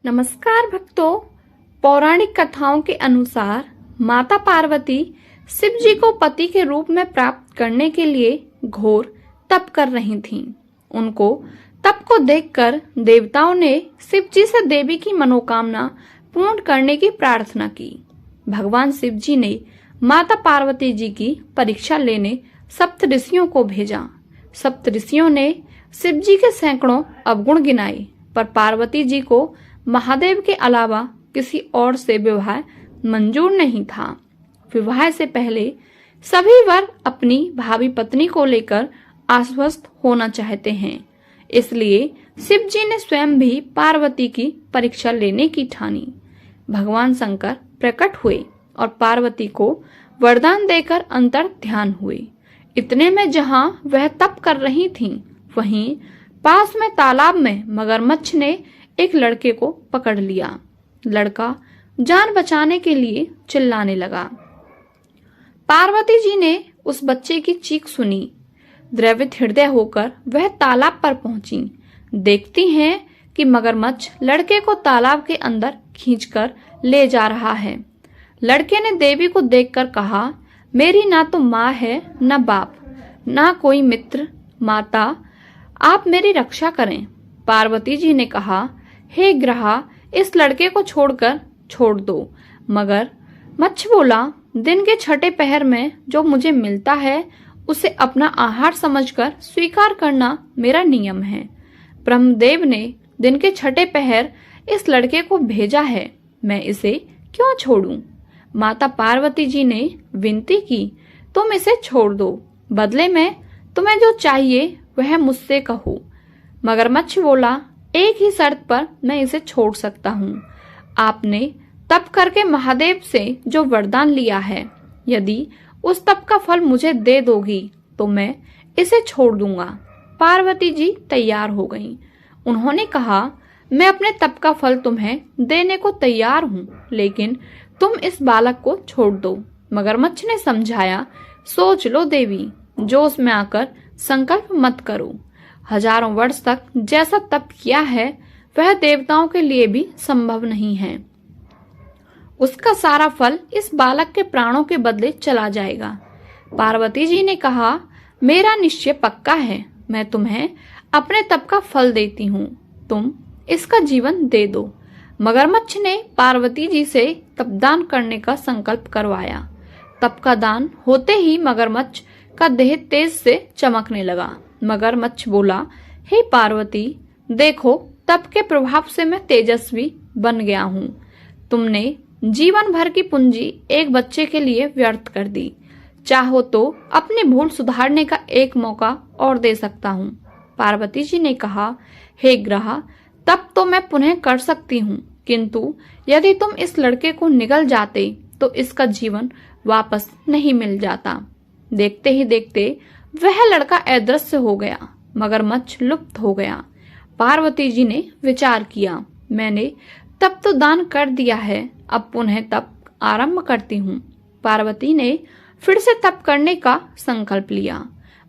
नमस्कार भक्तों। पौराणिक कथाओं के अनुसार माता पार्वती शिव जी को पति के रूप में प्राप्त करने के लिए घोर तप कर रही थीं। उनको तप को देखकर देवताओं ने शिव जी से देवी की मनोकामना पूर्ण करने की प्रार्थना की। भगवान शिव जी ने माता पार्वती जी की परीक्षा लेने सप्त ऋषियों को भेजा। सप्त ऋषियों ने शिव जी के सैकड़ों अवगुण गिनाए, पर पार्वती जी को महादेव के अलावा किसी और से विवाह मंजूर नहीं था। विवाह से पहले सभी वर अपनी भावी पत्नी को लेकर आश्वस्त होना चाहते हैं, इसलिए शिव जी ने स्वयं भी पार्वती की परीक्षा लेने की ठानी। भगवान शंकर प्रकट हुए और पार्वती को वरदान देकर अंतर ध्यान हुए। इतने में जहां वह तप कर रही थीं, वहीं पास में तालाब में मगरमच्छ ने एक लड़के को पकड़ लिया। लड़का जान बचाने के लिए चिल्लाने लगा। पार्वती जी ने उस बच्चे की चीख सुनी। द्रवित हृदय होकर वह तालाब पर पहुंची। देखती हैं कि मगरमच्छ लड़के को तालाब के अंदर खींचकर ले जा रहा है। लड़के ने देवी को देखकर कहा, मेरी ना तो माँ है, न बाप, ना कोई मित्र। माता, आप मेरी रक्षा करें। पार्वती जी ने कहा, हे ग्रहा, इस लड़के को छोड़ दो। मगर मच्छ बोला, दिन के छठे पहर में जो मुझे मिलता है उसे अपना आहार समझकर स्वीकार करना मेरा नियम है। ब्रह्मदेव ने दिन के छठे पहर इस लड़के को भेजा है, मैं इसे क्यों छोड़ूं? माता पार्वती जी ने विनती की, तुम इसे छोड़ दो, बदले में तुम्हें जो चाहिए वह मुझसे कहो। मगरमच्छ बोला, एक ही शर्त पर मैं इसे छोड़ सकता हूँ। आपने तप करके महादेव से जो वरदान लिया है, यदि उस तप का फल मुझे दे दोगी तो मैं इसे छोड़ दूंगा। पार्वती जी तैयार हो गईं। उन्होंने कहा, मैं अपने तप का फल तुम्हें देने को तैयार हूँ, लेकिन तुम इस बालक को छोड़ दो। मगरमच्छ ने समझाया, सोच लो देवी, जोश में आकर संकल्प मत करो। हजारों वर्ष तक जैसा तप किया है वह देवताओं के लिए भी संभव नहीं है। उसका सारा फल इस बालक के प्राणों के बदले चला जाएगा। पार्वती जी ने कहा, मेरा निश्चय पक्का है, मैं तुम्हें अपने तप का फल देती हूँ, तुम इसका जीवन दे दो। मगरमच्छ ने पार्वती जी से तपदान करने का संकल्प करवाया। तप का दान होते ही मगरमच्छ का देह तेज से चमकने लगा। मगरमच्छ बोला, हे पार्वती, देखो तप के प्रभाव से मैं तेजस्वी बन गया हूँ। तुमने जीवन भर की पूंजी एक बच्चे के लिए व्यर्थ कर दी। चाहो तो अपनी भूल सुधारने का एक मौका और दे सकता हूँ। पार्वती जी ने कहा, हे ग्रह, तप तो मैं पुनः कर सकती हूँ, किंतु यदि तुम इस लड़के को निगल जाते तो इसका जीवन वापस नहीं मिल जाता। देखते ही देखते वह लड़का अदृश्य हो गया। मगरमच्छ लुप्त हो गया। पार्वती जी ने विचार किया, मैंने तप तो दान कर दिया है, अब पुनः तप आरंभ करती हूँ। पार्वती ने फिर से तप करने का संकल्प लिया।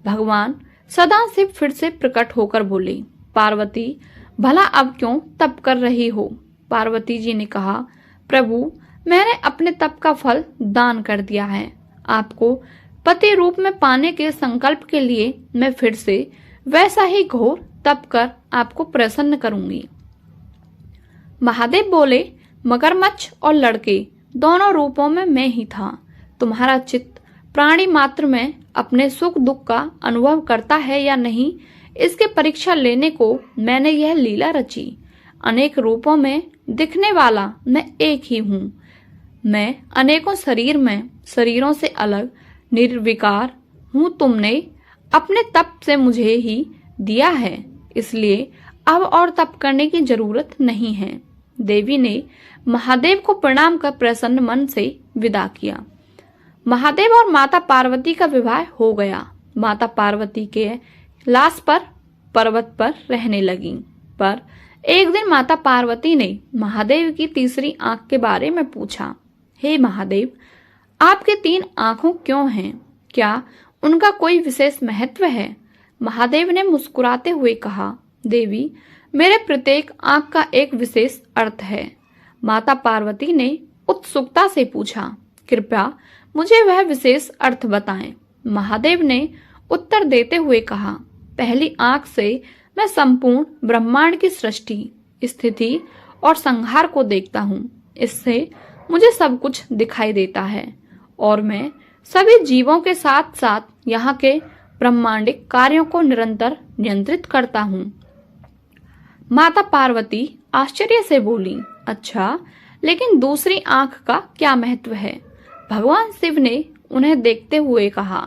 भगवान सदाशिव फिर से प्रकट होकर बोले, पार्वती, भला अब क्यों तप कर रही हो? पार्वती जी ने कहा, प्रभु, मैंने अपने तप का फल दान कर दिया है। आपको पति रूप में पाने के संकल्प के लिए मैं फिर से वैसा ही घोर तप कर आपको प्रसन्न करूंगी। महादेव बोले, मगरमच्छ और लड़के दोनों रूपों में मैं ही था। तुम्हारा चित्त प्राणी मात्र में अपने सुख दुख का अनुभव करता है या नहीं, इसके परीक्षा लेने को मैंने यह लीला रची। अनेक रूपों में दिखने वाला मैं एक ही हूँ। मैं अनेकों शरीर में शरीरों से अलग निर्विकार हूँ। तुमने अपने तप से मुझे ही दिया है, इसलिए अब और तप करने की जरूरत नहीं है। देवी ने महादेव को प्रणाम कर प्रसन्न मन से विदा किया। महादेव और माता पार्वती का विवाह हो गया। माता पार्वती के लाश पर पर्वत पर रहने लगी। पर एक दिन माता पार्वती ने महादेव की तीसरी आंख के बारे में पूछा, हे महादेव, आपके 3 आंखों क्यों हैं? क्या उनका कोई विशेष महत्व है? महादेव ने मुस्कुराते हुए कहा, देवी, मेरे प्रत्येक आंख का एक विशेष अर्थ है। माता पार्वती ने उत्सुकता से पूछा, कृपया मुझे वह विशेष अर्थ बताएं। महादेव ने उत्तर देते हुए कहा, पहली आंख से मैं संपूर्ण ब्रह्मांड की सृष्टि, स्थिति और संहार को देखता हूँ। इससे मुझे सब कुछ दिखाई देता है और मैं सभी जीवों के साथ साथ यहाँ के ब्रह्मांडिक कार्यों को निरंतर नियंत्रित करता हूँ। माता पार्वती आश्चर्य से बोली, अच्छा, लेकिन दूसरी आंख का क्या महत्व है? भगवान शिव ने उन्हें देखते हुए कहा,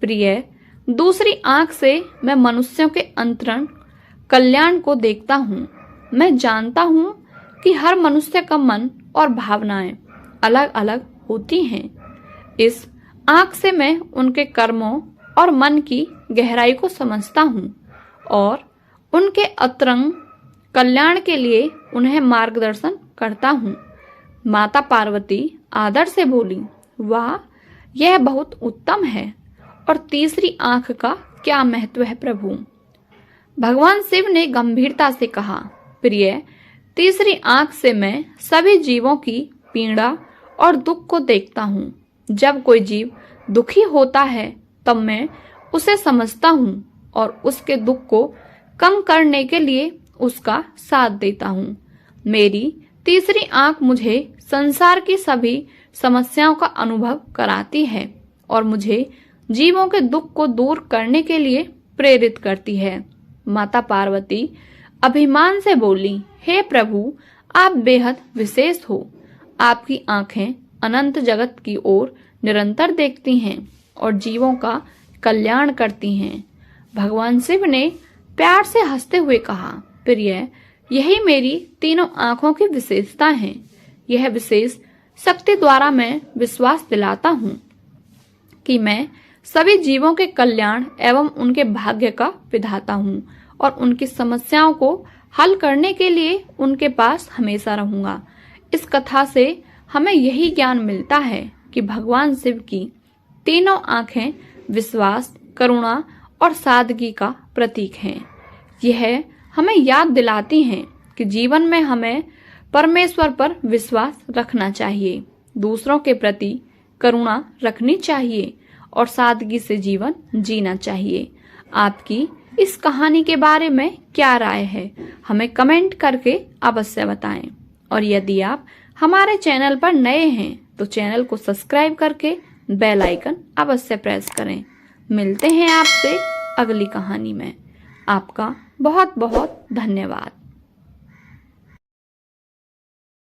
प्रिय, दूसरी आंख से मैं मनुष्यों के अंतरंग कल्याण को देखता हूँ। मैं जानता हूँ कि हर मनुष्य का मन और भावनाएं अलग अलग होती हैं। इस आंख से मैं उनके कर्मों और मन की गहराई को समझता हूँ और उनके अंतरंग कल्याण के लिए उन्हें मार्गदर्शन करता हूँ। माता पार्वती आदर से बोली, वाह, यह बहुत उत्तम है। और तीसरी आंख का क्या महत्व है प्रभु? भगवान शिव ने गंभीरता से कहा, प्रिय, तीसरी आंख से मैं सभी जीवों की पीड़ा और दुख को देखता हूँ। जब कोई जीव दुखी होता है तब मैं उसे समझता हूँ और उसके दुख को कम करने के लिए उसका साथ देता हूँ। मेरी तीसरी आंख मुझे संसार की सभी समस्याओं का अनुभव कराती है और मुझे जीवों के दुख को दूर करने के लिए प्रेरित करती है। माता पार्वती अभिमान से बोली, हे प्रभु, आप बेहद विशेष हो। आपकी आंखें अनंत जगत की ओर निरंतर देखती हैं और जीवों का कल्याण करती हैं। भगवान शिव ने प्यार से हंसते हुए कहा, प्रिय, यही मेरी तीनों आंखों की विशेषता है। यह विशेष शक्ति द्वारा मैं विश्वास दिलाता हूँ कि मैं सभी जीवों के कल्याण एवं उनके भाग्य का विधाता हूँ और उनकी समस्याओं को हल करने के लिए उनके पास हमेशा रहूंगा। इस कथा से हमें यही ज्ञान मिलता है कि भगवान शिव की तीनों आंखें विश्वास, करुणा और सादगी का प्रतीक हैं। यह हमें याद दिलाती हैं कि जीवन में हमें परमेश्वर पर विश्वास रखना चाहिए, दूसरों के प्रति करुणा रखनी चाहिए और सादगी से जीवन जीना चाहिए। आपकी इस कहानी के बारे में क्या राय है, हमें कमेंट करके अवश्य बताएं। और यदि आप हमारे चैनल पर नए हैं तो चैनल को सब्सक्राइब करके बेल आइकन अवश्य प्रेस करें। मिलते हैं आपसे अगली कहानी में। आपका बहुत बहुत धन्यवाद।